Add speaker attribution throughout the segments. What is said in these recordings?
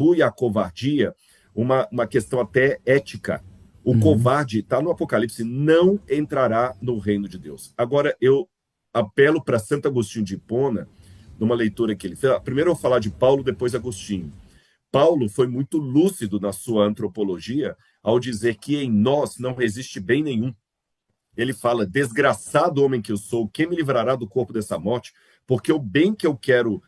Speaker 1: atribui à covardia uma questão até ética. O covarde, está no Apocalipse, não entrará no reino de Deus. Agora, eu apelo para Santo Agostinho de Hipona, numa leitura que ele fez. Primeiro eu vou falar de Paulo, depois Agostinho. Paulo foi muito lúcido na sua antropologia ao dizer que em nós não existe bem nenhum. Ele fala, desgraçado homem que eu sou, quem me livrará do corpo dessa morte? Porque o bem que eu quero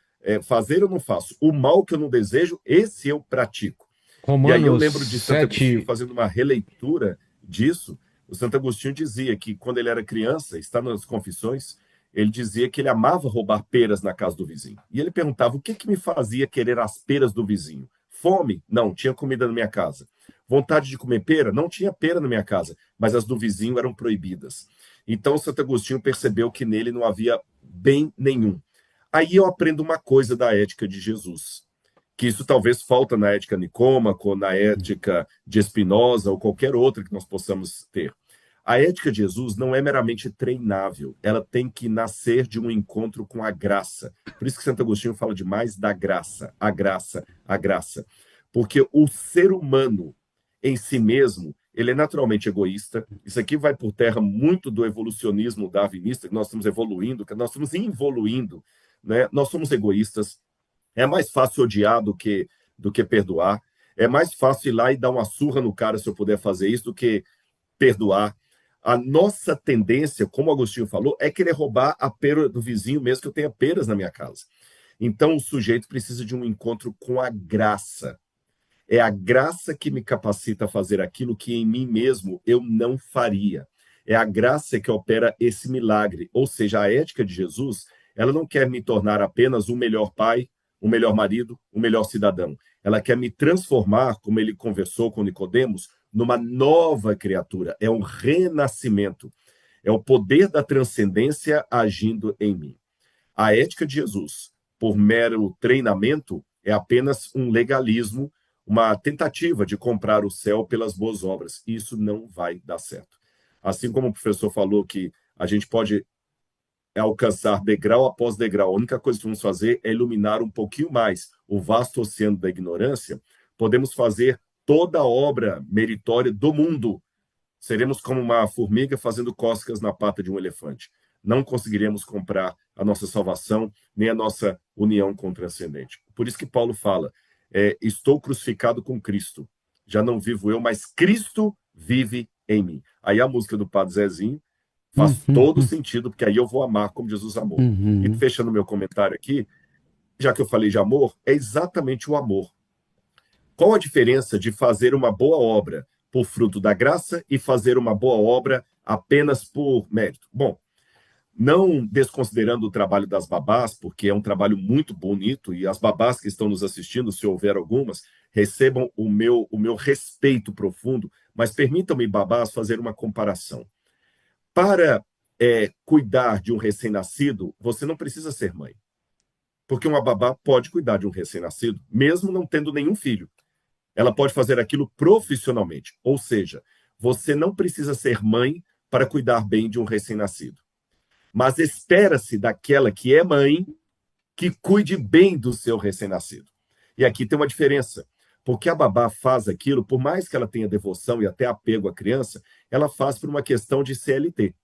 Speaker 1: fazer eu não faço, o mal que eu não desejo, esse eu pratico. E aí eu
Speaker 2: Romanos
Speaker 1: lembro de Santo Agostinho
Speaker 2: 7.
Speaker 1: fazendo uma releitura disso. O Santo Agostinho dizia que quando ele era criança, está nas Confissões, ele dizia que ele amava roubar peras na casa do vizinho. E ele perguntava, o que me fazia querer as peras do vizinho? Fome? Não, tinha comida na minha casa. Vontade de comer pera? Não tinha pera na minha casa, mas as do vizinho eram proibidas. Então Santo Agostinho percebeu que nele não havia bem nenhum. Aí eu aprendo uma coisa da ética de Jesus, que isso talvez falta na ética nicômaco, na ética de Spinoza ou qualquer outra que nós possamos ter. A ética de Jesus não é meramente treinável, ela tem que nascer de um encontro com a graça. Por isso que Santo Agostinho fala demais da graça, a graça, a graça. Porque o ser humano em si mesmo, ele é naturalmente egoísta. Isso aqui vai por terra muito do evolucionismo darwinista, que nós estamos evoluindo, que nós estamos involuindo, né? Nós somos egoístas. É mais fácil odiar do que perdoar. É mais fácil ir lá e dar uma surra no cara se eu puder fazer isso do que perdoar. A nossa tendência, como o Agostinho falou, é querer roubar a pera do vizinho, mesmo que eu tenha peras na minha casa. Então, o sujeito precisa de um encontro com a graça. É a graça que me capacita a fazer aquilo que em mim mesmo eu não faria. É a graça que opera esse milagre. Ou seja, a ética de Jesus, ela não quer me tornar apenas um melhor pai, um melhor marido, um melhor cidadão. Ela quer me transformar, como ele conversou com Nicodemos, numa nova criatura. É um renascimento. É o poder da transcendência agindo em mim. A ética de Jesus, por mero treinamento, é apenas um legalismo, uma tentativa de comprar o céu pelas boas obras. Isso não vai dar certo. Assim como o professor falou que a gente pode alcançar degrau após degrau, a única coisa que vamos fazer é iluminar um pouquinho mais o vasto oceano da ignorância, podemos fazer toda a obra meritória do mundo. Seremos como uma formiga fazendo cócegas na pata de um elefante. Não conseguiremos comprar a nossa salvação, nem a nossa união com o transcendente. Por isso que Paulo fala, estou crucificado com Cristo. Já não vivo eu, mas Cristo vive em mim. Aí a música do Padre Zezinho faz todo sentido, porque aí eu vou amar como Jesus amou. E fechando meu comentário aqui, já que eu falei de amor, é exatamente o amor. Qual a diferença de fazer uma boa obra por fruto da graça e fazer uma boa obra apenas por mérito? Bom, não desconsiderando o trabalho das babás, porque é um trabalho muito bonito, e as babás que estão nos assistindo, se houver algumas, recebam o meu respeito profundo, mas permitam-me, babás, fazer uma comparação. Para cuidar de um recém-nascido, você não precisa ser mãe. Porque uma babá pode cuidar de um recém-nascido, mesmo não tendo nenhum filho. Ela pode fazer aquilo profissionalmente. Ou seja, você não precisa ser mãe para cuidar bem de um recém-nascido. Mas espera-se daquela que é mãe que cuide bem do seu recém-nascido. E aqui tem uma diferença. Porque a babá faz aquilo, por mais que ela tenha devoção e até apego à criança, ela faz por uma questão de CLT.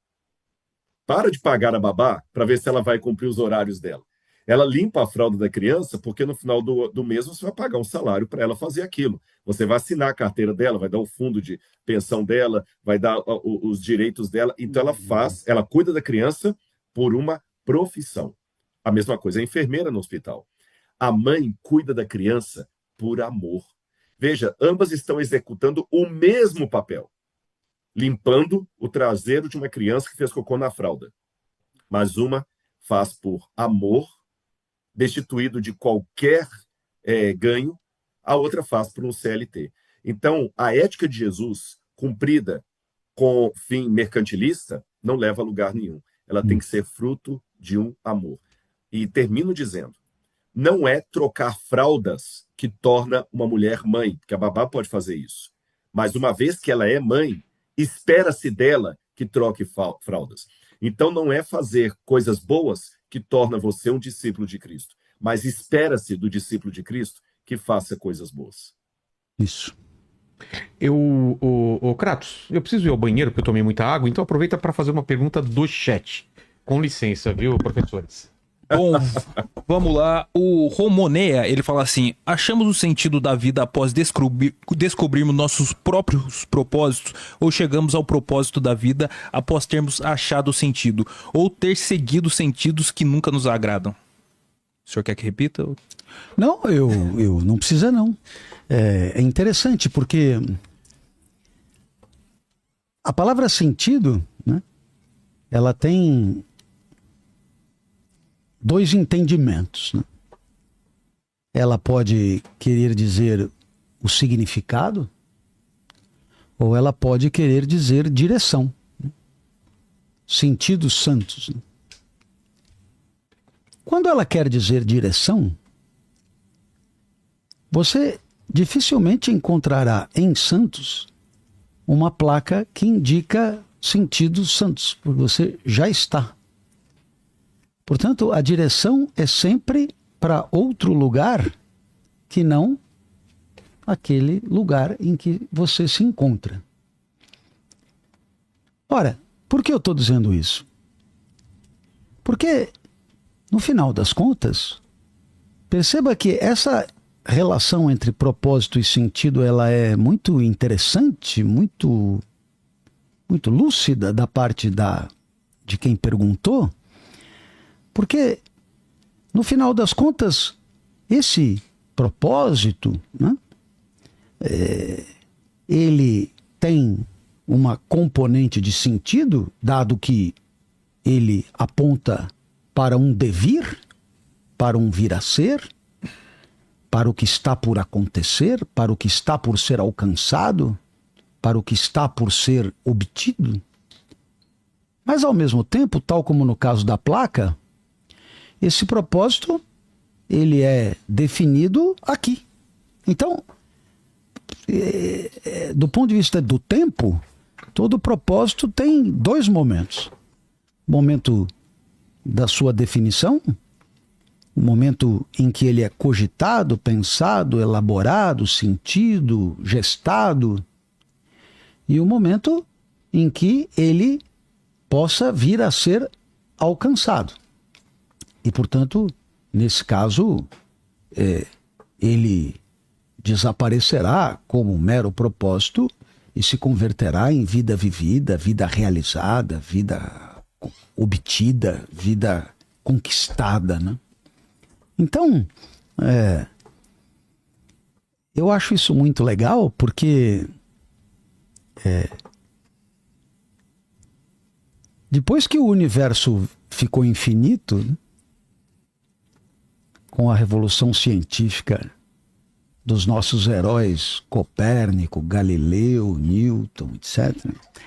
Speaker 1: Para de pagar a babá para ver se ela vai cumprir os horários dela. Ela limpa a fralda da criança porque no final do mês você vai pagar um salário para ela fazer aquilo. Você vai assinar a carteira dela, vai dar o fundo de pensão dela, vai dar os direitos dela. Então ela cuida da criança por uma profissão. A mesma coisa, a enfermeira no hospital. A mãe cuida da criança por amor. Veja, ambas estão executando o mesmo papel, limpando o traseiro de uma criança que fez cocô na fralda. Mas uma faz por amor, destituído de qualquer ganho, a outra faz por um CLT. Então, a ética de Jesus, cumprida com fim mercantilista, não leva a lugar nenhum. Ela tem que ser fruto de um amor. E termino dizendo, não é trocar fraldas que torna uma mulher mãe, porque a babá pode fazer isso. Mas uma vez que ela é mãe, espera-se dela que troque fraldas. Então não é fazer coisas boas que torna você um discípulo de Cristo, mas espera-se do discípulo de Cristo que faça coisas boas.
Speaker 2: Isso.
Speaker 3: Kratos, eu preciso ir ao banheiro porque eu tomei muita água, então aproveita para fazer uma pergunta do chat. Com licença, viu, professores?
Speaker 4: Bom, vamos lá. O Romoneia, ele fala assim: achamos o sentido da vida após descobrirmos nossos próprios propósitos, ou chegamos ao propósito da vida após termos achado o sentido, ou ter seguido sentidos que nunca nos agradam? O senhor quer que repita?
Speaker 2: Não, eu não precisa não. É interessante porque a palavra sentido, né, ela tem dois entendimentos, né? Ela pode querer dizer o significado, ou ela pode querer dizer direção, né? Sentidos santos, né? Quando ela quer dizer direção, você dificilmente encontrará em Santos uma placa que indica sentidos santos, porque você já está. Portanto, a direção é sempre para outro lugar que não aquele lugar em que você se encontra. Ora, por que eu estou dizendo isso? Porque, no final das contas, perceba que essa relação entre propósito e sentido, ela é muito interessante, muito lúcida da parte de quem perguntou, porque, no final das contas, esse propósito, né, ele tem uma componente de sentido, dado que ele aponta para um devir, para um vir a ser, para o que está por acontecer, para o que está por ser alcançado, para o que está por ser obtido. Mas, ao mesmo tempo, tal como no caso da placa, esse propósito, ele é definido aqui. Então, do ponto de vista do tempo, todo propósito tem dois momentos. O momento da sua definição, o momento em que ele é cogitado, pensado, elaborado, sentido, gestado, e o momento em que ele possa vir a ser alcançado. E, portanto, nesse caso, ele desaparecerá como um mero propósito e se converterá em vida vivida, vida realizada, vida obtida, vida conquistada, né? Então, eu acho isso muito legal porque depois que o universo ficou infinito, né, com a revolução científica dos nossos heróis Copérnico, Galileu, Newton, etc.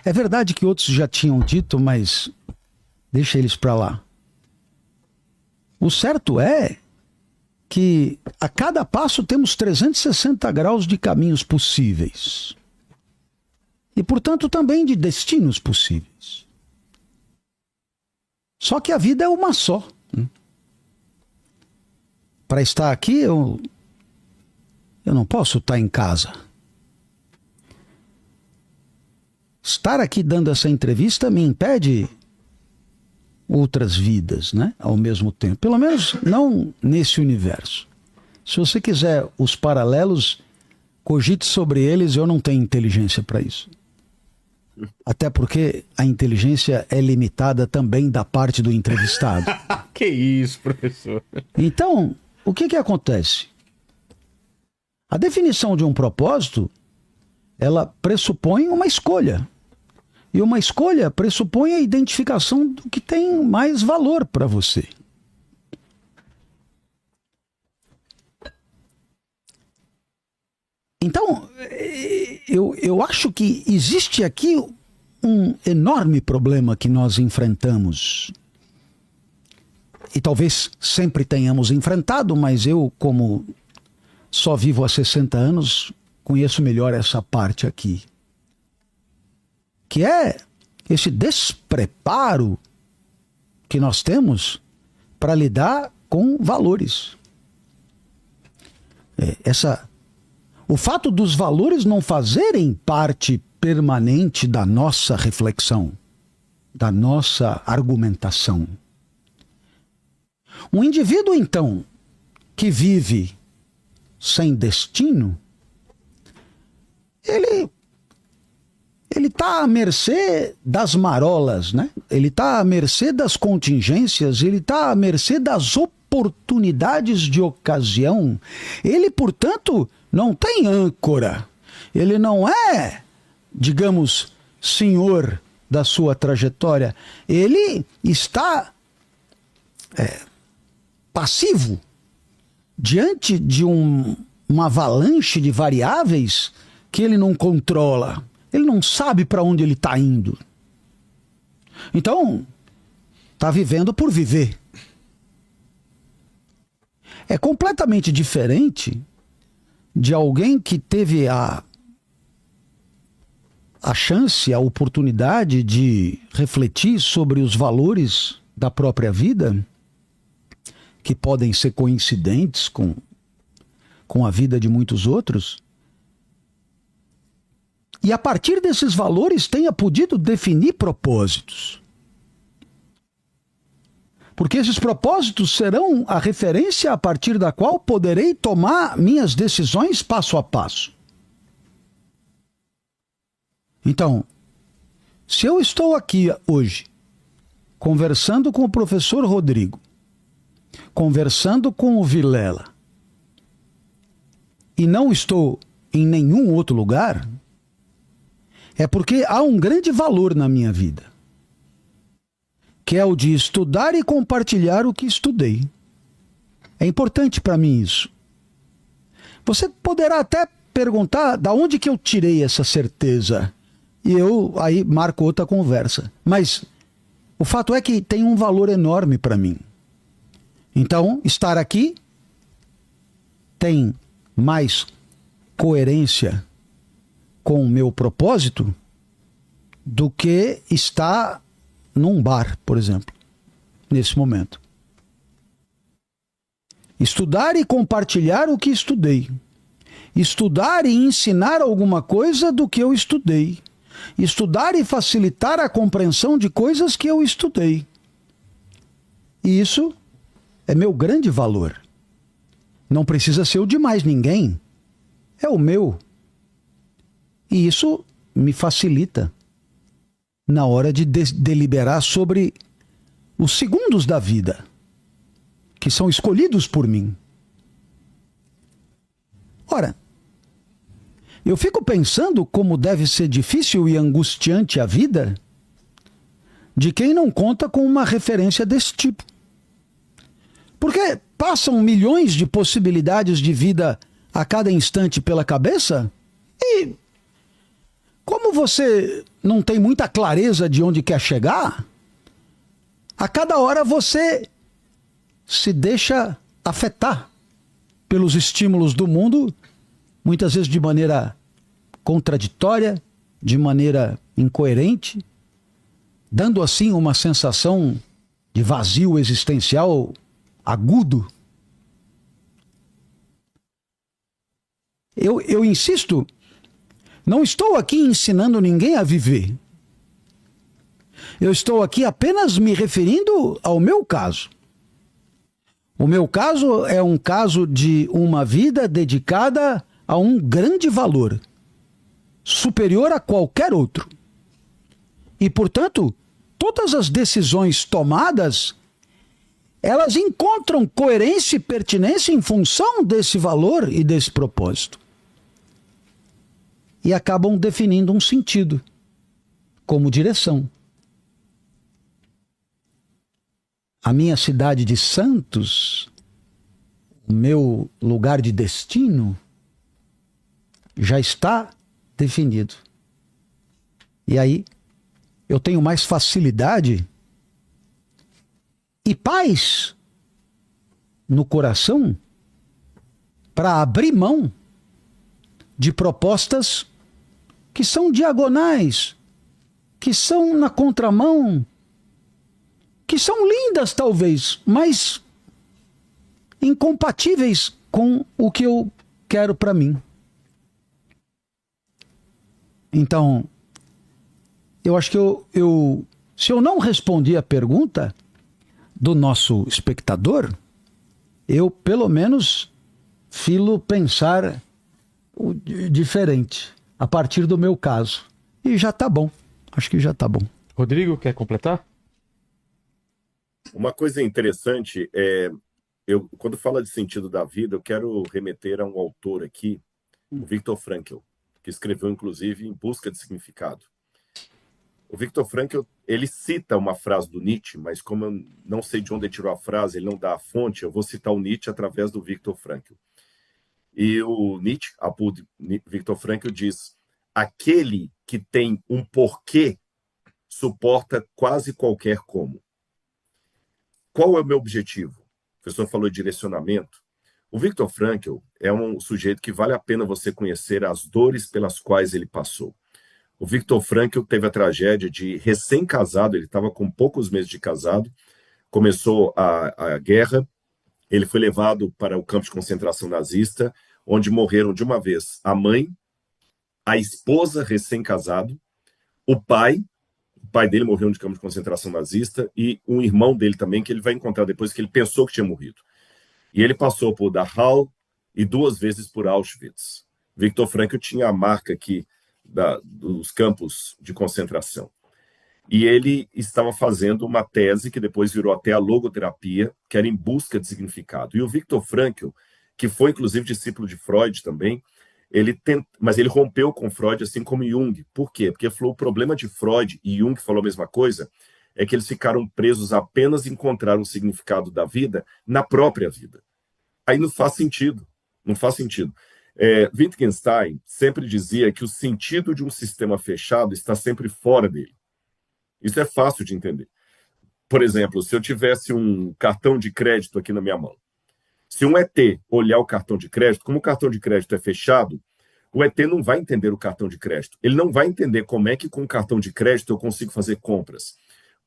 Speaker 2: É verdade que outros já tinham dito, mas deixa eles para lá. O certo é que a cada passo temos 360 graus de caminhos possíveis. E, portanto, também de destinos possíveis. Só que a vida é uma só. Para estar aqui, eu não posso estar em casa. Estar aqui dando essa entrevista me impede outras vidas, né? Ao mesmo tempo. Pelo menos não nesse universo. Se você quiser os paralelos, cogite sobre eles, eu não tenho inteligência para isso. Até porque a inteligência é limitada também da parte do entrevistado.
Speaker 3: Que isso, professor?
Speaker 2: Então, o que acontece? A definição de um propósito, ela pressupõe uma escolha. E uma escolha pressupõe a identificação do que tem mais valor para você. Então, eu acho que existe aqui um enorme problema que nós enfrentamos. E talvez sempre tenhamos enfrentado, mas eu, como só vivo há 60 anos, conheço melhor essa parte aqui. Que é esse despreparo que nós temos para lidar com valores. O fato dos valores não fazerem parte permanente da nossa reflexão, da nossa argumentação. Um indivíduo, então, que vive sem destino, ele está à mercê das marolas, né? Ele está à mercê das contingências, ele está à mercê das oportunidades de ocasião. Ele, portanto, não tem âncora. Ele não é, digamos, senhor da sua trajetória. Ele está passivo diante de uma avalanche de variáveis que ele não controla. Ele não sabe para onde ele está indo. Então, está vivendo por viver. É completamente diferente de alguém que teve a chance, a oportunidade de refletir sobre os valores da própria vida, que podem ser coincidentes com a vida de muitos outros, e a partir desses valores tenha podido definir propósitos. Porque esses propósitos serão a referência a partir da qual poderei tomar minhas decisões passo a passo. Então, se eu estou aqui hoje, conversando com o professor Rodrigo, conversando com o Vilela, e não estou em nenhum outro lugar, é porque há um grande valor na minha vida, que é o de estudar e compartilhar o que estudei. É importante para mim isso. Você poderá até perguntar de onde que eu tirei essa certeza, e eu aí marco outra conversa. Mas o fato é que tem um valor enorme para mim. Então, estar aqui tem mais coerência com o meu propósito do que estar num bar, por exemplo, nesse momento. Estudar e compartilhar o que estudei. Estudar e ensinar alguma coisa do que eu estudei. Estudar e facilitar a compreensão de coisas que eu estudei. E isso é meu grande valor. Não precisa ser o de mais ninguém. É o meu. E isso me facilita na hora de deliberar sobre os segundos da vida, que são escolhidos por mim. Ora, eu fico pensando como deve ser difícil e angustiante a vida de quem não conta com uma referência desse tipo. Porque passam milhões de possibilidades de vida a cada instante pela cabeça e, como você não tem muita clareza de onde quer chegar, a cada hora você se deixa afetar pelos estímulos do mundo, muitas vezes de maneira contraditória, de maneira incoerente, dando assim uma sensação de vazio existencial agudo. Eu insisto, não estou aqui ensinando ninguém a viver. Eu estou aqui apenas me referindo ao meu caso. O meu caso é um caso de uma vida dedicada a um grande valor, superior a qualquer outro. E, portanto, todas as decisões tomadas, elas encontram coerência e pertinência em função desse valor e desse propósito. E acabam definindo um sentido, como direção. A minha cidade de Santos, o meu lugar de destino, já está definido. E aí, eu tenho mais facilidade e paz no coração para abrir mão de propostas que são diagonais, que são na contramão, que são lindas talvez, mas incompatíveis com o que eu quero para mim. Então, eu acho que se eu não respondi a pergunta do nosso espectador, eu pelo menos filo pensar diferente a partir do meu caso. E já tá bom. Acho que já tá bom.
Speaker 3: Rodrigo, quer completar?
Speaker 1: Uma coisa interessante quando fala de sentido da vida, eu quero remeter a um autor aqui, o Viktor Frankl, que escreveu, inclusive, Em Busca de Significado. O Viktor Frankl, ele cita uma frase do Nietzsche, mas como eu não sei de onde ele tirou a frase, ele não dá a fonte, eu vou citar o Nietzsche através do Viktor Frankl. E o Nietzsche, Viktor Frankl, diz: aquele que tem um porquê suporta quase qualquer como. Qual é o meu objetivo? O professor falou de direcionamento. O Viktor Frankl é um sujeito que vale a pena você conhecer as dores pelas quais ele passou. O Viktor Frankl teve a tragédia de recém-casado, ele estava com poucos meses de casado, começou a guerra, ele foi levado para o campo de concentração nazista, onde morreram de uma vez a mãe, a esposa recém-casado, o pai dele morreu no campo de concentração nazista, e um irmão dele também, que ele vai encontrar depois, que ele pensou que tinha morrido. E ele passou por Dachau e 2 vezes por Auschwitz. Viktor Frankl tinha a marca aqui dos campos de concentração. E ele estava fazendo uma tese que depois virou até a logoterapia, que era Em Busca de Significado. E o Viktor Frankl, que foi inclusive discípulo de Freud também, mas ele rompeu com Freud, assim como Jung. Por quê? Porque falou, o problema de Freud, e Jung falou a mesma coisa, é que eles ficaram presos apenas em encontrar um significado da vida na própria vida. Aí não faz sentido. Não faz sentido. Wittgenstein sempre dizia que o sentido de um sistema fechado está sempre fora dele. Isso é fácil de entender. Por exemplo, se eu tivesse um cartão de crédito aqui na minha mão, se um ET olhar o cartão de crédito, como o cartão de crédito é fechado, o ET não vai entender o cartão de crédito. Ele não vai entender como é que com o cartão de crédito eu consigo fazer compras.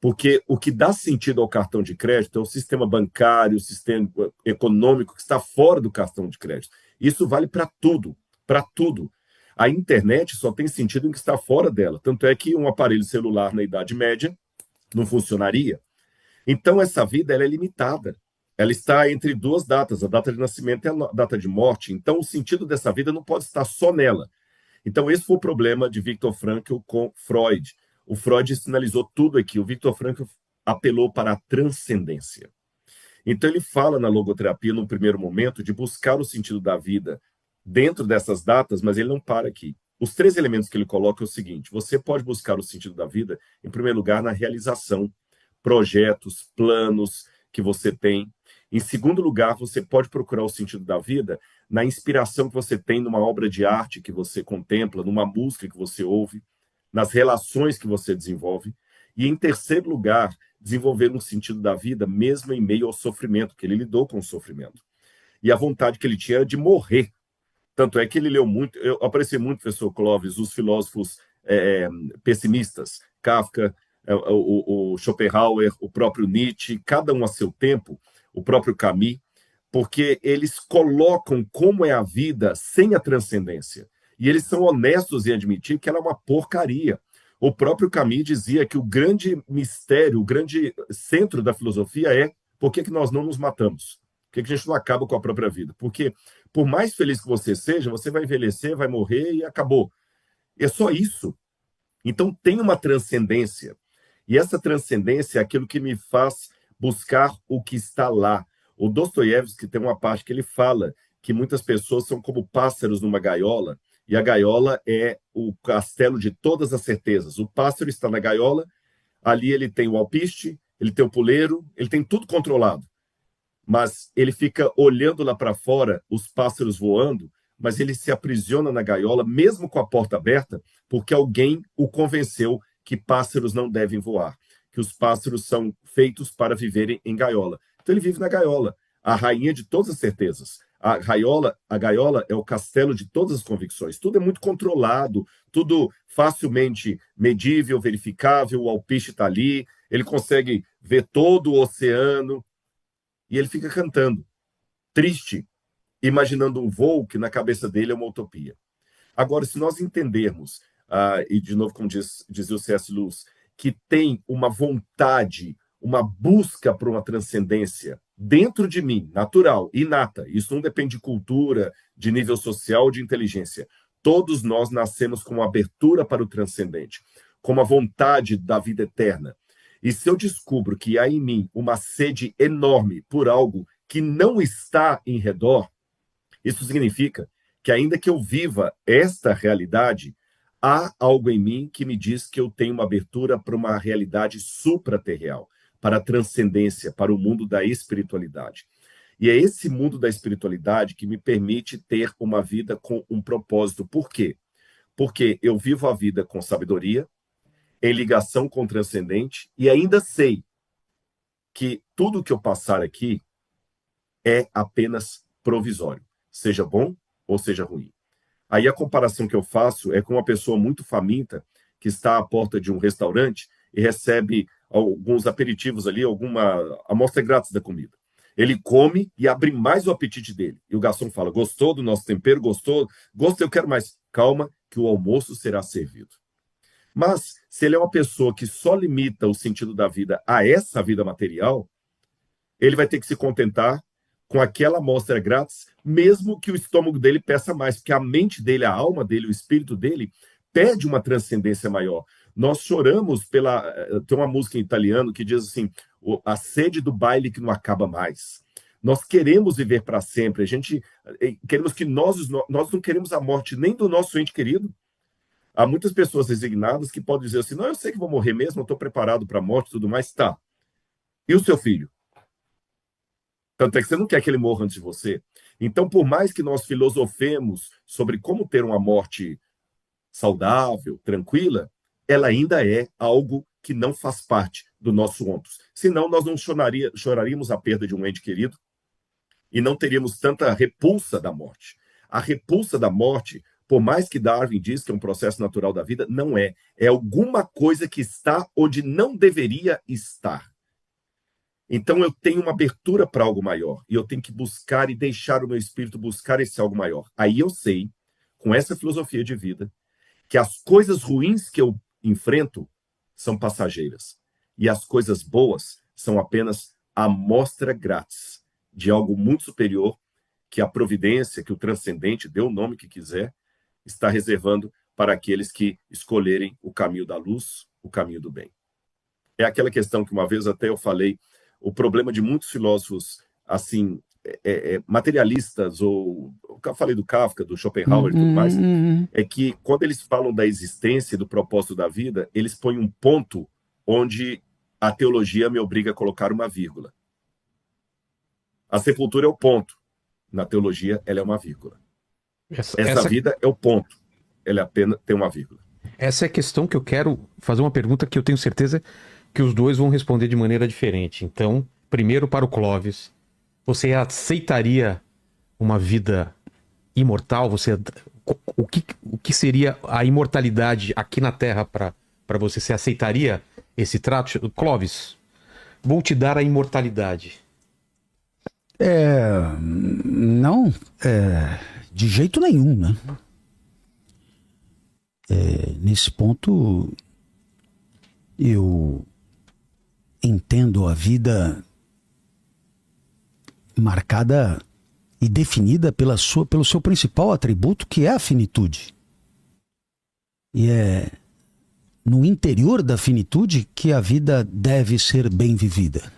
Speaker 1: Porque o que dá sentido ao cartão de crédito é o sistema bancário, o sistema econômico que está fora do cartão de crédito. Isso vale para tudo, para tudo. A internet só tem sentido em que está fora dela. Tanto é que um aparelho celular na Idade Média não funcionaria. Então, essa vida ela é limitada. Ela está entre 2 datas, a data de nascimento e a data de morte. Então, o sentido dessa vida não pode estar só nela. Então, esse foi o problema de Viktor Frankl com Freud. O Freud sinalizou tudo aqui. O Viktor Frankl apelou para a transcendência. Então, ele fala na logoterapia, no primeiro momento, de buscar o sentido da vida dentro dessas datas, mas ele não para aqui. Os 3 elementos que ele coloca é o seguinte: você pode buscar o sentido da vida, em primeiro lugar, na realização, projetos, planos que você tem. Em segundo lugar, você pode procurar o sentido da vida na inspiração que você tem numa obra de arte que você contempla, numa música que você ouve, nas relações que você desenvolve. E, em terceiro lugar, desenvolver um sentido da vida mesmo em meio ao sofrimento, que ele lidou com o sofrimento. E a vontade que ele tinha era de morrer. Tanto é que ele leu muito, eu apreciei muito, professor Clóvis, os filósofos pessimistas, Kafka, o Schopenhauer, o próprio Nietzsche, cada um a seu tempo, o próprio Camus, porque eles colocam como é a vida sem a transcendência. E eles são honestos em admitir que ela é uma porcaria. O próprio Camus dizia que o grande mistério, o grande centro da filosofia é por que nós não nos matamos? Por que a gente não acaba com a própria vida? Porque, por mais feliz que você seja, você vai envelhecer, vai morrer e acabou. É só isso. Então, tem uma transcendência. E essa transcendência é aquilo que me faz buscar o que está lá. O Dostoiévski tem uma parte que ele fala que muitas pessoas são como pássaros numa gaiola, e a gaiola é o castelo de todas as certezas. O pássaro está na gaiola, ali ele tem o alpiste, ele tem o puleiro, ele tem tudo controlado. Mas ele fica olhando lá para fora, os pássaros voando, mas ele se aprisiona na gaiola, mesmo com a porta aberta, porque alguém o convenceu que pássaros não devem voar, que os pássaros são feitos para viverem em gaiola. Então ele vive na gaiola, a rainha de todas as certezas. A gaiola é o castelo de todas as convicções. Tudo é muito controlado, tudo facilmente medível, verificável, o alpiste está ali, ele consegue ver todo o oceano, e ele fica cantando, triste imaginando um voo que na cabeça dele é uma utopia. Agora, se nós entendermos, e de novo, como dizia o C.S. Lewis, que tem uma vontade, uma busca por uma transcendência dentro de mim, natural, inata, isso não depende de cultura, de nível social, de inteligência. Todos nós nascemos com uma abertura para o transcendente, com uma vontade da vida eterna. E se eu descubro que há em mim uma sede enorme por algo que não está em redor, isso significa que ainda que eu viva esta realidade, há algo em mim que me diz que eu tenho uma abertura para uma realidade supraterreal, para a transcendência, para o mundo da espiritualidade. E é esse mundo da espiritualidade que me permite ter uma vida com um propósito. Por quê? Porque eu vivo a vida com sabedoria, em ligação com o transcendente, e ainda sei que tudo que eu passar aqui é apenas provisório, seja bom ou seja ruim. Aí a comparação que eu faço é com uma pessoa muito faminta que está à porta de um restaurante e recebe alguns aperitivos ali, alguma amostra grátis da comida. Ele come e abre mais o apetite dele. E o garçom fala, gostou do nosso tempero? Gostou? Gostei, eu quero mais. Calma, que o almoço será servido. Mas, se ele é uma pessoa que só limita o sentido da vida a essa vida material, ele vai ter que se contentar com aquela amostra grátis, mesmo que o estômago dele peça mais, porque a mente dele, a alma dele, o espírito dele, pede uma transcendência maior. Nós choramos pela... Tem uma música em italiano que diz assim, a sede do baile que não acaba mais. Nós queremos viver para sempre. A gente queremos que nós não queremos a morte nem do nosso ente querido. Há muitas pessoas resignadas que podem dizer assim, não, eu sei que vou morrer mesmo, eu estou preparado para a morte e tudo mais. Tá. E o seu filho? Tanto é que você não quer que ele morra antes de você. Então, por mais que nós filosofemos sobre como ter uma morte saudável, tranquila, ela ainda é algo que não faz parte do nosso ônus. Senão, nós não choraríamos a perda de um ente querido e não teríamos tanta repulsa da morte. A repulsa da morte, por mais que Darwin diz que é um processo natural da vida, não é. É alguma coisa que está onde não deveria estar. Então eu tenho uma abertura para algo maior e eu tenho que buscar e deixar o meu espírito buscar esse algo maior. Aí eu sei, com essa filosofia de vida, que as coisas ruins que eu enfrento são passageiras e as coisas boas são apenas amostra grátis de algo muito superior que a providência, que o transcendente, dê o nome que quiser, está reservando para aqueles que escolherem o caminho da luz, o caminho do bem. É aquela questão que uma vez até eu falei, o problema de muitos filósofos assim materialistas, ou eu falei do Kafka, do Schopenhauer e tudo mais, é que quando eles falam da existência e do propósito da vida, eles põem um ponto onde a teologia me obriga a colocar uma vírgula. A sepultura é o ponto. Na teologia, ela é uma vírgula. Essa vida é o ponto. Ela apenas tem uma vírgula.
Speaker 3: Essa é a questão que eu quero fazer uma pergunta que eu tenho certeza que os dois vão responder de maneira diferente. Então, primeiro para o Clóvis, você aceitaria uma vida imortal? O que seria a imortalidade aqui na Terra para você? Você aceitaria esse trato? Clóvis, vou te dar a imortalidade.
Speaker 2: Não, de jeito nenhum, né? Nesse ponto, eu entendo a vida marcada e definida pelo seu principal atributo, que é a finitude. E é no interior da finitude que a vida deve ser bem vivida.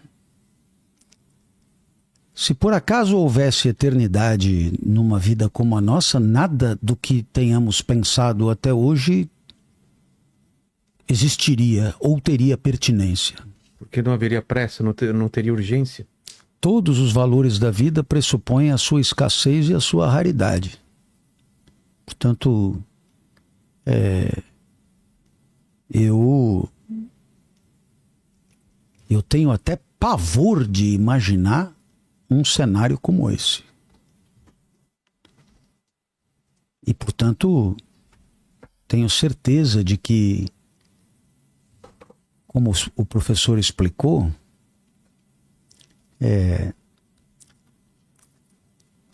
Speaker 2: Se por acaso houvesse eternidade numa vida como a nossa, nada do que tenhamos pensado até hoje existiria ou teria pertinência.
Speaker 3: Porque não haveria pressa, não teria urgência?
Speaker 2: Todos os valores da vida pressupõem a sua escassez e a sua raridade. Portanto, eu tenho até pavor de imaginar um cenário como esse. E, portanto, tenho certeza de que, como o professor explicou,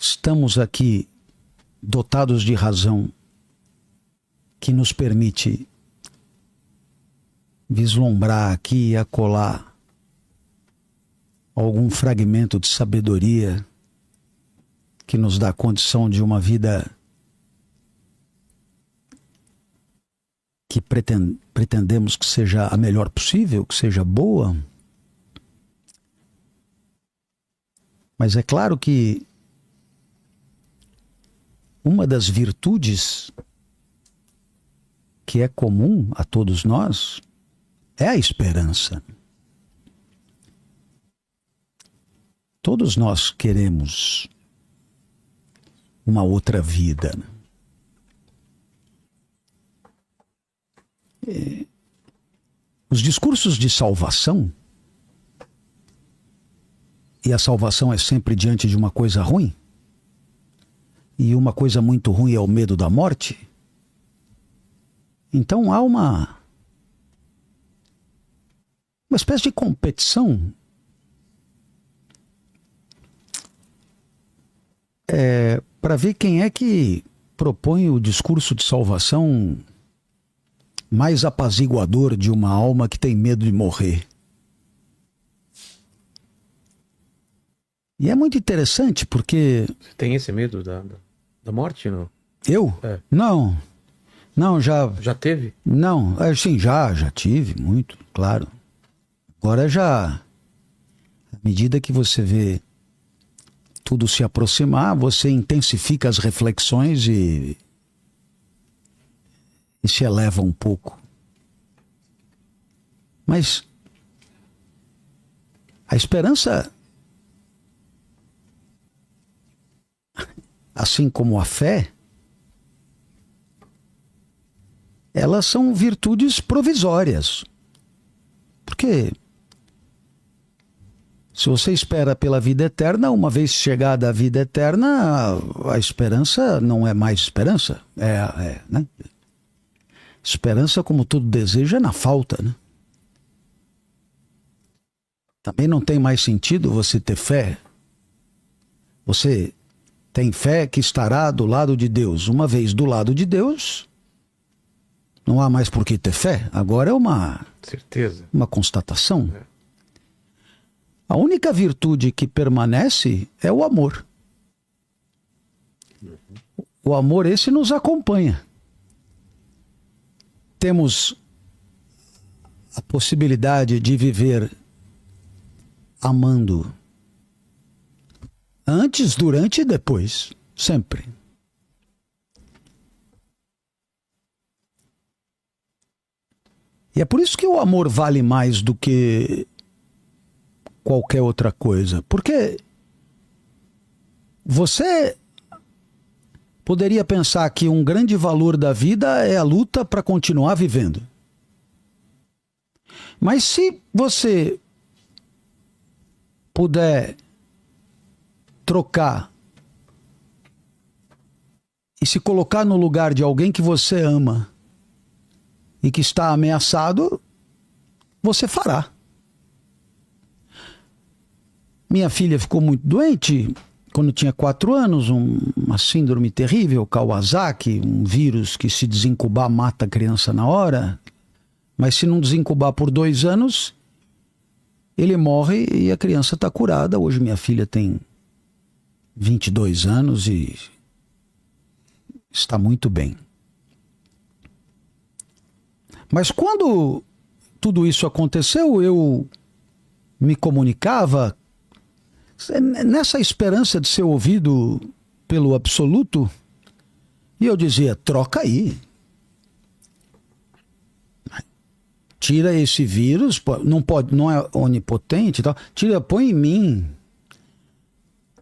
Speaker 2: estamos aqui dotados de razão que nos permite vislumbrar aqui e acolá algum fragmento de sabedoria que nos dá condição de uma vida que pretendemos que seja a melhor possível, que seja boa. Mas é claro que uma das virtudes que é comum a todos nós é a esperança. Todos nós queremos uma outra vida. Os discursos de salvação, e a salvação é sempre diante de uma coisa ruim, e uma coisa muito ruim é o medo da morte. Então há uma espécie de competição para ver quem é que propõe o discurso de salvação mais apaziguador de uma alma que tem medo de morrer. E é muito interessante porque...
Speaker 3: Você tem esse medo da morte, não?
Speaker 2: Eu?
Speaker 3: É.
Speaker 2: Não,
Speaker 3: Já teve?
Speaker 2: Não, sim, já tive, muito, claro. Agora já, à medida que você vê tudo se aproximar, você intensifica as reflexões e se eleva um pouco. Mas a esperança, assim como a fé, elas são virtudes provisórias. Porque se você espera pela vida eterna, uma vez chegada a vida eterna, a esperança não é mais esperança. Né? Esperança, como todo desejo, é na falta. Né? Também não tem mais sentido você ter fé. Você tem fé que estará do lado de Deus. Uma vez do lado de Deus, não há mais por que ter fé. Agora é uma constatação. A única virtude que permanece é o amor. O amor esse nos acompanha. Temos a possibilidade de viver amando antes, durante e depois, sempre. E é por isso que o amor vale mais do que qualquer outra coisa. Porque você poderia pensar que um grande valor da vida é a luta para continuar vivendo. Mas se você puder trocar e se colocar no lugar de alguém que você ama e que está ameaçado, você fará. Minha filha ficou muito doente quando tinha 4 anos, uma síndrome terrível, Kawasaki, um vírus que se desincubar mata a criança na hora, mas se não desincubar por 2 anos, ele morre e a criança está curada. Hoje minha filha tem 22 anos e está muito bem. Mas quando tudo isso aconteceu, eu me comunicava nessa esperança de ser ouvido pelo absoluto, e eu dizia: troca aí. Tira esse vírus, não é onipotente e tal. Tira, põe em mim.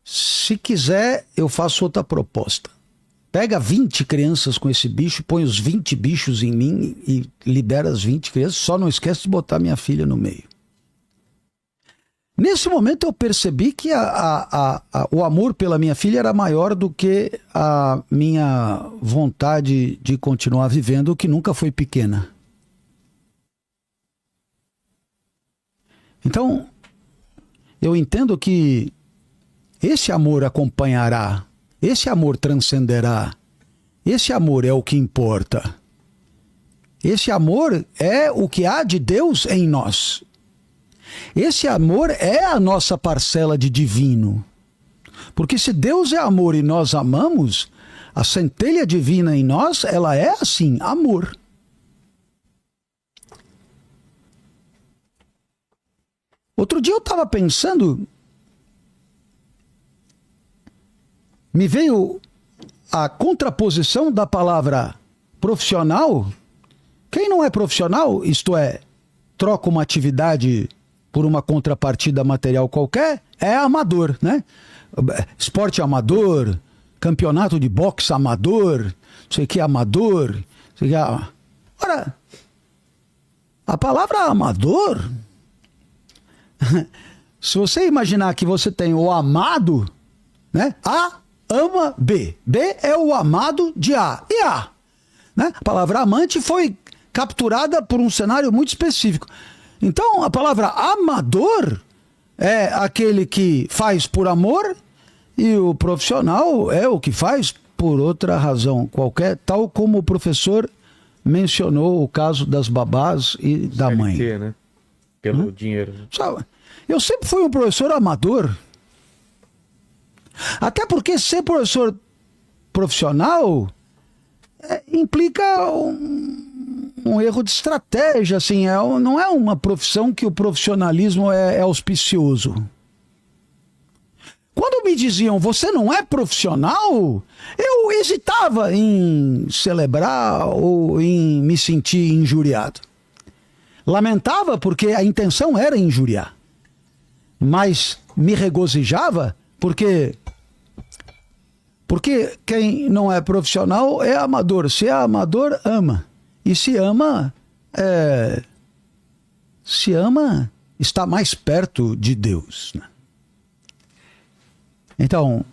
Speaker 2: Se quiser, eu faço outra proposta. Pega 20 crianças com esse bicho, põe os 20 bichos em mim e libera as 20 crianças, só não esquece de botar minha filha no meio. Nesse momento eu percebi que o amor pela minha filha era maior do que a minha vontade de continuar vivendo, que nunca foi pequena. Então, eu entendo que esse amor acompanhará esse amor transcenderá. Esse amor é o que importa. Esse amor é o que há de Deus em nós. Esse amor é a nossa parcela de divino. Porque se Deus é amor e nós amamos, a centelha divina em nós, ela é assim, amor. Outro dia eu estava pensando, me veio a contraposição da palavra profissional. Quem não é profissional, isto é, troca uma atividade por uma contrapartida material qualquer, é amador, né? Esporte amador, campeonato de boxe amador, não sei o que amador, não sei o que. Ora, a palavra amador, se você imaginar que você tem o amado, né? A ama B. B é o amado de A. E A, né? A palavra amante foi capturada por um cenário muito específico. Então, a palavra amador é aquele que faz por amor e o profissional é o que faz por outra razão qualquer, tal como o professor mencionou o caso das babás e da
Speaker 3: CLT,
Speaker 2: mãe.
Speaker 3: né? Pelo dinheiro. Né?
Speaker 2: Sabe, eu sempre fui um professor amador. Até porque ser professor profissional implica um erro de estratégia, assim, não é uma profissão que o profissionalismo é auspicioso. Quando me diziam, você não é profissional, eu hesitava em celebrar ou em me sentir injuriado. Lamentava porque a intenção era injuriar, mas me regozijava porque quem não é profissional é amador. Se é amador, ama. E se ama, está mais perto de Deus. Né? Então,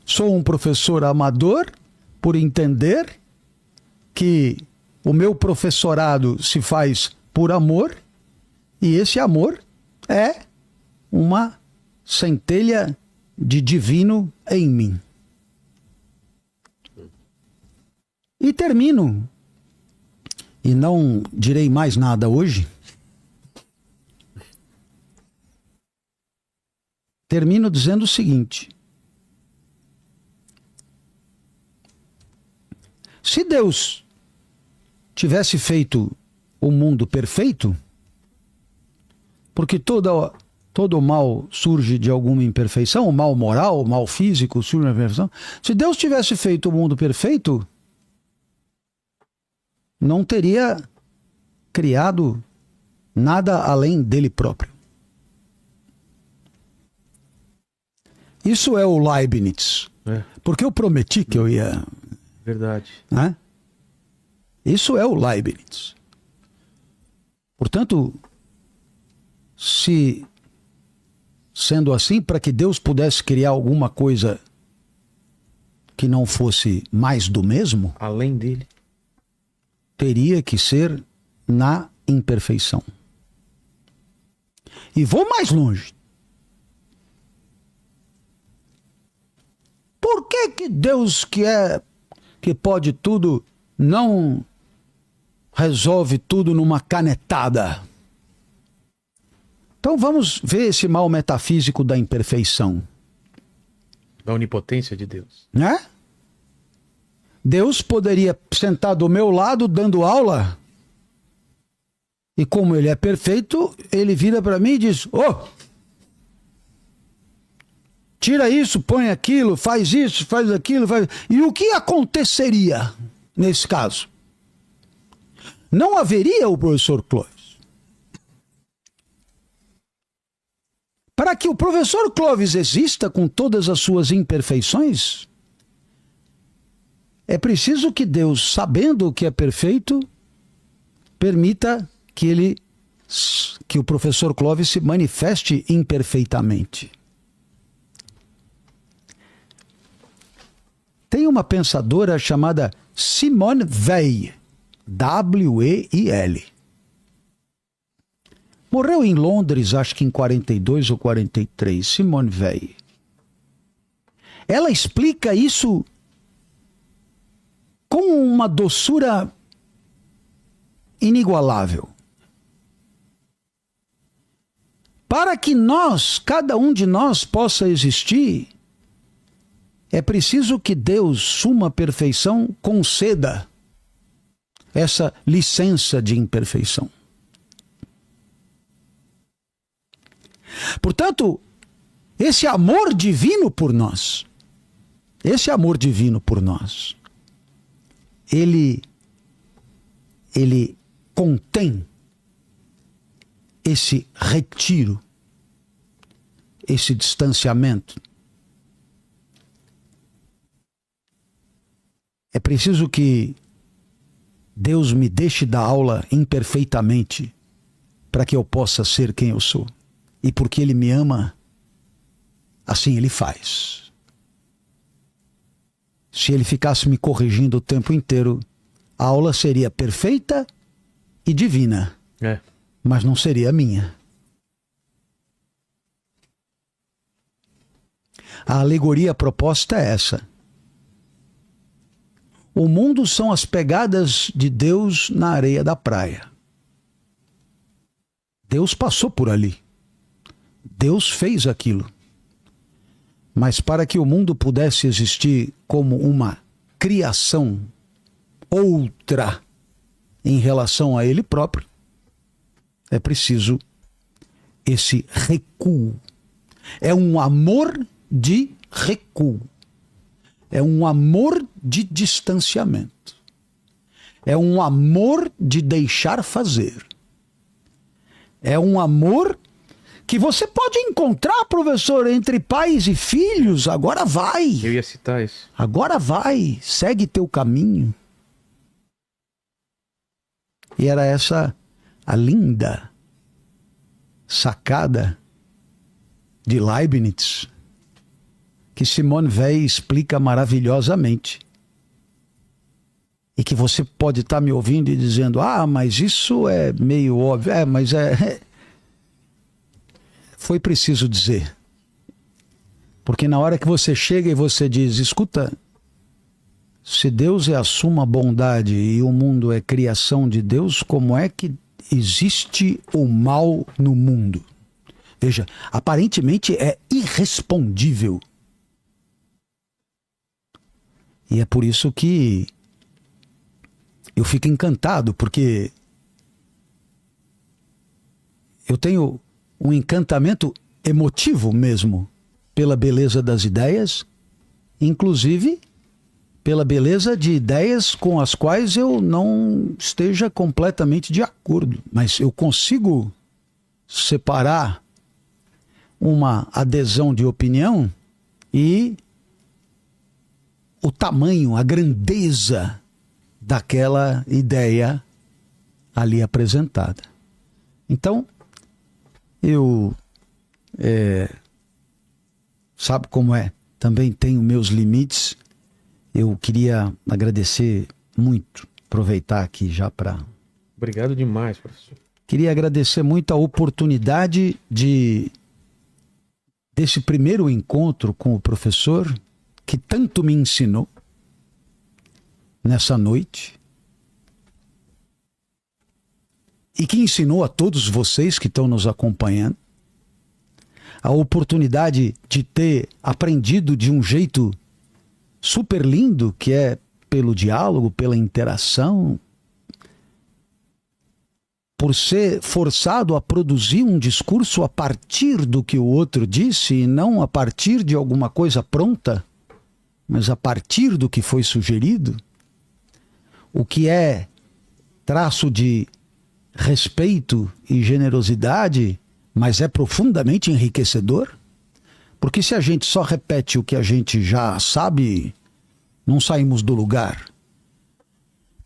Speaker 2: sou um professor amador por entender que o meu professorado se faz por amor, e esse amor é uma centelha de divino em mim. E termino, e não direi mais nada hoje, termino dizendo o seguinte: se Deus tivesse feito o mundo perfeito, porque todo o mal surge de alguma imperfeição, o mal moral, o mal físico surge de uma imperfeição. Se Deus tivesse feito o mundo perfeito, não teria criado nada além dele próprio. Isso é o Leibniz. Porque eu prometi que eu ia...
Speaker 3: Verdade.
Speaker 2: Né? Isso é o Leibniz. Portanto, se sendo assim, para que Deus pudesse criar alguma coisa que não fosse mais do mesmo,
Speaker 3: além dele,
Speaker 2: teria que ser na imperfeição. E vou mais longe. Por que Deus, que pode tudo, não resolve tudo numa canetada? Então vamos ver esse mal metafísico da imperfeição.
Speaker 3: da onipotência de Deus.
Speaker 2: Né? Deus poderia sentar do meu lado dando aula, e como ele é perfeito, ele vira para mim e diz: tira isso, põe aquilo, faz isso, faz aquilo, faz... E o que aconteceria nesse caso? Não haveria o professor Clóvis. Para que o professor Clóvis exista com todas as suas imperfeições, é preciso que Deus, sabendo o que é perfeito, permita que o professor Clóvis se manifeste imperfeitamente. Tem uma pensadora chamada Simone Weil, W-E-I-L. Morreu em Londres, acho que em 42 ou 43, Simone Weil. ela explica isso com uma doçura inigualável. Para que nós, cada um de nós, possa existir, é preciso que Deus, suma perfeição, conceda essa licença de imperfeição. Portanto, esse amor divino por nós, ele contém esse retiro, esse distanciamento. É preciso que Deus me deixe dar aula imperfeitamente para que eu possa ser quem eu sou. E porque Ele me ama, assim Ele faz. Se Ele ficasse me corrigindo o tempo inteiro, a aula seria perfeita e divina, mas não seria minha. A alegoria proposta é essa. O mundo são as pegadas de Deus na areia da praia. Deus passou por ali. Deus fez aquilo. Mas para que o mundo pudesse existir como uma criação outra em relação a ele próprio, é preciso esse recuo. É um amor de recuo. É um amor de distanciamento. É um amor de deixar fazer. É um amor que você pode encontrar, professor, entre pais e filhos. Agora vai.
Speaker 3: Eu ia citar isso.
Speaker 2: Agora vai. Segue teu caminho. E era essa a linda sacada de Leibniz, que Simone Weil explica maravilhosamente. E que você pode estar me ouvindo e dizendo, mas isso é meio óbvio. Mas foi preciso dizer. Porque na hora que você chega e você diz, escuta, se Deus é a suma bondade e o mundo é criação de Deus, como é que existe o mal no mundo? Veja, aparentemente é irrespondível. E é por isso que eu fico encantado, porque eu tenho um encantamento emotivo mesmo pela beleza das ideias, inclusive pela beleza de ideias com as quais eu não esteja completamente de acordo, mas eu consigo separar uma adesão de opinião e o tamanho, a grandeza daquela ideia ali apresentada. Então, eu sabe como é, também tenho meus limites. Eu queria agradecer muito, aproveitar aqui já para...
Speaker 3: Obrigado demais, professor.
Speaker 2: Queria agradecer muito a oportunidade desse primeiro encontro com o professor, que tanto me ensinou nessa noite e que ensinou a todos vocês que estão nos acompanhando. A oportunidade de ter aprendido de um jeito super lindo, que é pelo diálogo, pela interação, por ser forçado a produzir um discurso a partir do que o outro disse e não a partir de alguma coisa pronta, mas a partir do que foi sugerido, o que é traço de respeito e generosidade, mas é profundamente enriquecedor. Porque se a gente só repete o que a gente já sabe, não saímos do lugar.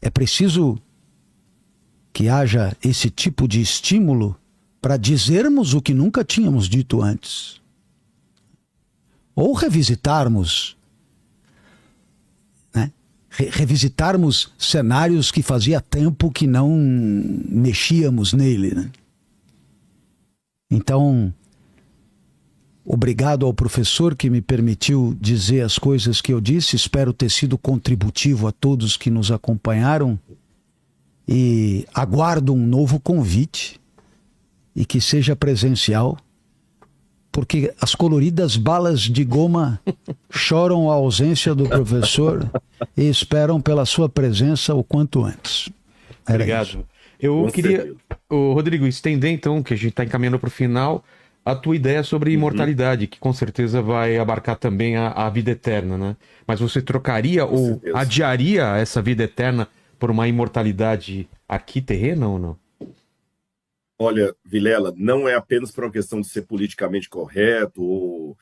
Speaker 2: É preciso que haja esse tipo de estímulo para dizermos o que nunca tínhamos dito antes. Ou revisitarmos, né? Revisitarmos cenários que fazia tempo que não mexíamos nele, né? Então, Obrigado ao professor que me permitiu dizer as coisas que eu disse. Espero ter sido contributivo a todos que nos acompanharam. E aguardo um novo convite e que seja presencial, porque as coloridas balas de goma choram a ausência do professor e esperam pela sua presença o quanto antes. Era
Speaker 3: Obrigado.
Speaker 2: isso.
Speaker 3: Eu
Speaker 1: Com
Speaker 3: queria,
Speaker 1: certeza.
Speaker 3: Rodrigo, estender então, que a gente está encaminhando para o final, a tua ideia sobre imortalidade, que com certeza vai abarcar também a vida eterna, né? Mas você trocaria ou
Speaker 1: certeza.
Speaker 3: adiaria essa vida eterna por uma imortalidade aqui terrena ou não?
Speaker 1: Olha, Vilela, não é apenas por uma questão de ser politicamente correto ou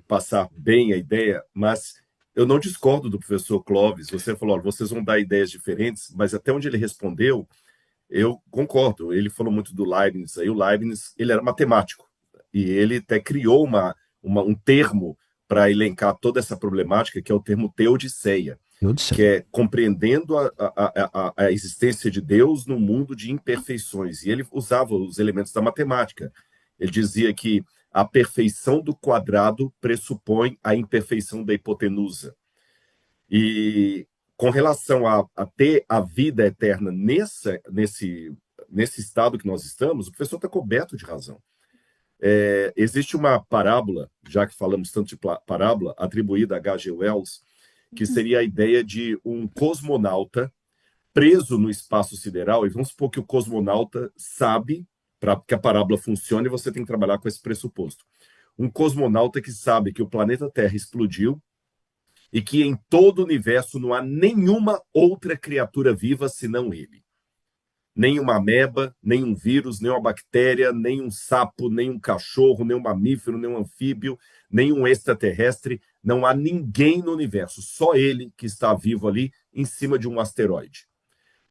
Speaker 1: passar bem a ideia, mas eu não discordo do professor Clóvis. Você falou, olha, vocês vão dar ideias diferentes, mas até onde ele respondeu, eu concordo. Ele falou muito do Leibniz. Aí o Leibniz, ele era matemático e ele até criou um termo para elencar toda essa problemática, que é o termo teodiceia,
Speaker 2: Eu disse.
Speaker 1: que é compreendendo a existência de Deus num mundo de imperfeições. E ele usava os elementos da matemática. Ele dizia que a perfeição do quadrado pressupõe a imperfeição da hipotenusa. E com relação a ter a vida eterna nesse estado que nós estamos, o professor está coberto de razão. Existe uma parábola, já que falamos tanto de parábola, atribuída a H.G. Wells, que seria a ideia de um cosmonauta preso no espaço sideral, e vamos supor que o cosmonauta sabe, para que a parábola funcione, você tem que trabalhar com esse pressuposto. Um cosmonauta que sabe que o planeta Terra explodiu e que em todo o universo não há nenhuma outra criatura viva senão ele. Nem uma ameba, nem um vírus, nem uma bactéria, nem um sapo, nem um cachorro, nem um mamífero, nem um anfíbio, nem um extraterrestre. Não há ninguém no universo, só ele que está vivo ali em cima de um asteroide.